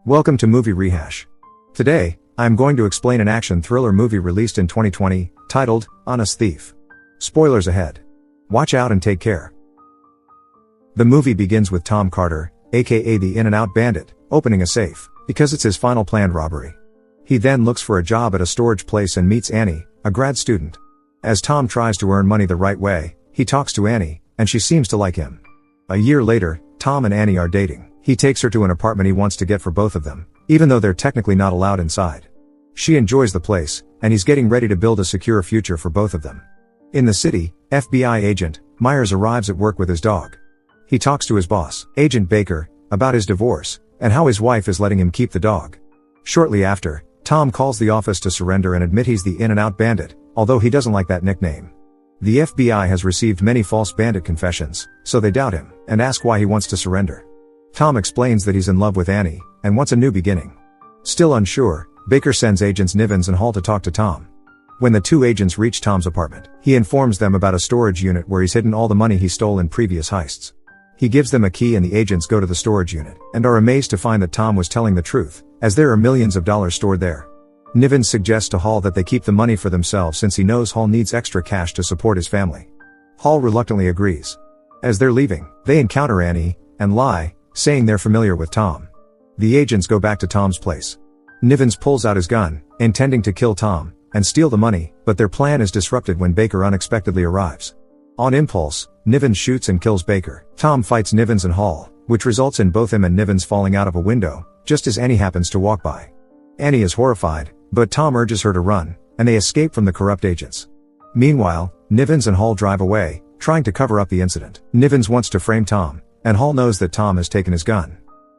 Welcome to Movie Rehash. Today, I am going to explain an action thriller movie released in 2020, titled, Honest Thief. Spoilers ahead. Watch out and take care. The movie begins with Tom Carter, aka the In-N-Out Bandit, opening a safe, because it's his final planned robbery. He then looks for a job at a storage place and meets Annie, a grad student. As Tom tries to earn money the right way, he talks to Annie, and she seems to like him. A year later, Tom and Annie are dating. He takes her to an apartment he wants to get for both of them, even though they're technically not allowed inside. She enjoys the place, and he's getting ready to build a secure future for both of them. In the city, FBI agent Myers arrives at work with his dog. He talks to his boss, Agent Baker, about his divorce, and how his wife is letting him keep the dog. Shortly after, Tom calls the office to surrender and admit he's the In-N-Out Bandit, although he doesn't like that nickname. The FBI has received many false bandit confessions, so they doubt him, and ask why he wants to surrender. Tom explains that he's in love with Annie, and wants a new beginning. Still unsure, Baker sends agents Nivens and Hall to talk to Tom. When the two agents reach Tom's apartment, he informs them about a storage unit where he's hidden all the money he stole in previous heists. He gives them a key and the agents go to the storage unit, and are amazed to find that Tom was telling the truth, as there are millions of dollars stored there. Nivens suggests to Hall that they keep the money for themselves since he knows Hall needs extra cash to support his family. Hall reluctantly agrees. As they're leaving, they encounter Annie, and lie, saying they're familiar with Tom. The agents go back to Tom's place. Nivens pulls out his gun, intending to kill Tom, and steal the money, but their plan is disrupted when Baker unexpectedly arrives. On impulse, Nivens shoots and kills Baker. Tom fights Nivens and Hall, which results in both him and Nivens falling out of a window, just as Annie happens to walk by. Annie is horrified, but Tom urges her to run, and they escape from the corrupt agents. Meanwhile, Nivens and Hall drive away, trying to cover up the incident. Nivens wants to frame Tom, and Hall knows that Tom has taken his gun.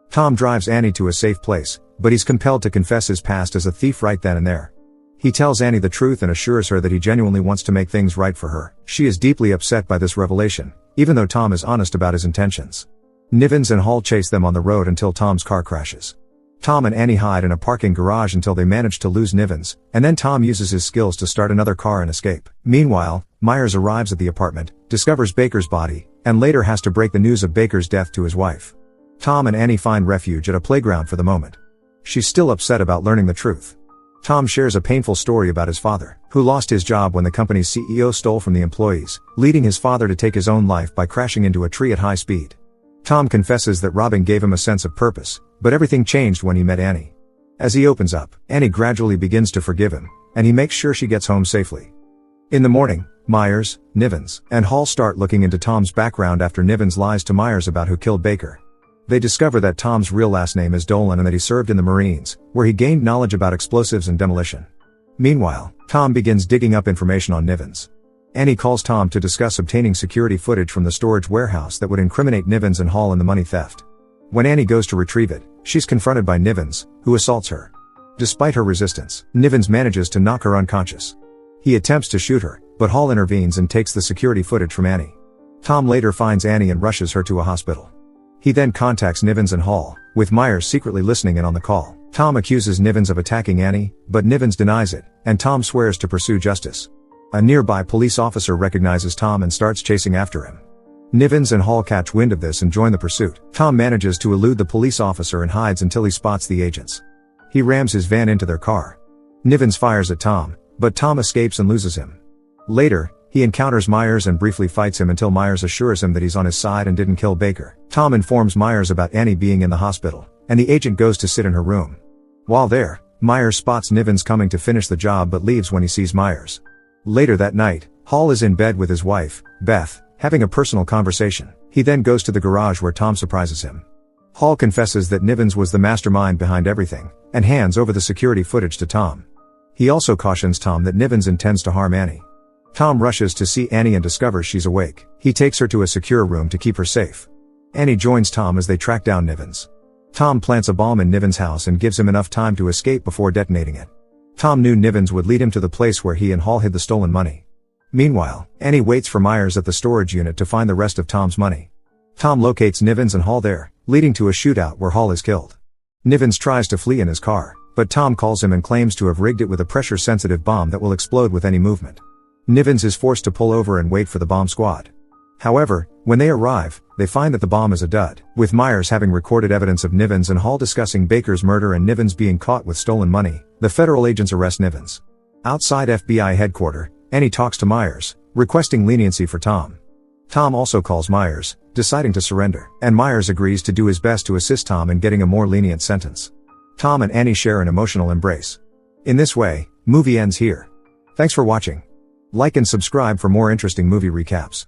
Tom drives Annie to a safe place, but he's compelled to confess his past as a thief right then and there. He tells Annie the truth and assures her that he genuinely wants to make things right for her. She is deeply upset by this revelation, even though Tom is honest about his intentions. Nivens and Hall chase them on the road until Tom's car crashes. Tom and Annie hide in a parking garage until they manage to lose Nivens, and then Tom uses his skills to start another car and escape. Meanwhile, Myers arrives at the apartment, discovers Baker's body, and later has to break the news of Baker's death to his wife. Tom and Annie find refuge at a playground for the moment. She's still upset about learning the truth. Tom shares a painful story about his father, who lost his job when the company's CEO stole from the employees, leading his father to take his own life by crashing into a tree at high speed. Tom confesses that robbing gave him a sense of purpose, but everything changed when he met Annie. As he opens up, Annie gradually begins to forgive him, and he makes sure she gets home safely. In the morning, Myers, Nivens, and Hall start looking into Tom's background after Nivens lies to Myers about who killed Baker. They discover that Tom's real last name is Dolan and that he served in the Marines, where he gained knowledge about explosives and demolition. Meanwhile, Tom begins digging up information on Nivens. Annie calls Tom to discuss obtaining security footage from the storage warehouse that would incriminate Nivens and Hall in the money theft. When Annie goes to retrieve it, she's confronted by Nivens, who assaults her. Despite her resistance, Nivens manages to knock her unconscious. He attempts to shoot her, but Hall intervenes and takes the security footage from Annie. Tom later finds Annie and rushes her to a hospital. He then contacts Nivens and Hall, with Myers secretly listening in on the call. Tom accuses Nivens of attacking Annie, but Nivens denies it, and Tom swears to pursue justice. A nearby police officer recognizes Tom and starts chasing after him. Nivens and Hall catch wind of this and join the pursuit. Tom manages to elude the police officer and hides until he spots the agents. He rams his van into their car. Nivens fires at Tom, but Tom escapes and loses him. Later, he encounters Myers and briefly fights him until Myers assures him that he's on his side and didn't kill Baker. Tom informs Myers about Annie being in the hospital, and the agent goes to sit in her room. While there, Myers spots Nivens coming to finish the job but leaves when he sees Myers. Later that night, Hall is in bed with his wife, Beth, having a personal conversation. He then goes to the garage where Tom surprises him. Hall confesses that Nivens was the mastermind behind everything, and hands over the security footage to Tom. He also cautions Tom that Nivens intends to harm Annie. Tom rushes to see Annie and discovers she's awake. He takes her to a secure room to keep her safe. Annie joins Tom as they track down Nivens. Tom plants a bomb in Nivens' house and gives him enough time to escape before detonating it. Tom knew Nivens would lead him to the place where he and Hall hid the stolen money. Meanwhile, Annie waits for Myers at the storage unit to find the rest of Tom's money. Tom locates Nivens and Hall there, leading to a shootout where Hall is killed. Nivens tries to flee in his car, but Tom calls him and claims to have rigged it with a pressure-sensitive bomb that will explode with any movement. Nivens is forced to pull over and wait for the bomb squad. However, when they arrive, they find that the bomb is a dud, with Myers having recorded evidence of Nivens and Hall discussing Baker's murder and Nivens being caught with stolen money. The federal agents arrest Nivens. Outside FBI headquarters, Annie talks to Myers, requesting leniency for Tom. Tom also calls Myers, deciding to surrender, and Myers agrees to do his best to assist Tom in getting a more lenient sentence. Tom and Annie share an emotional embrace. In this way, movie ends here. Thanks for watching. Like and subscribe for more interesting movie recaps.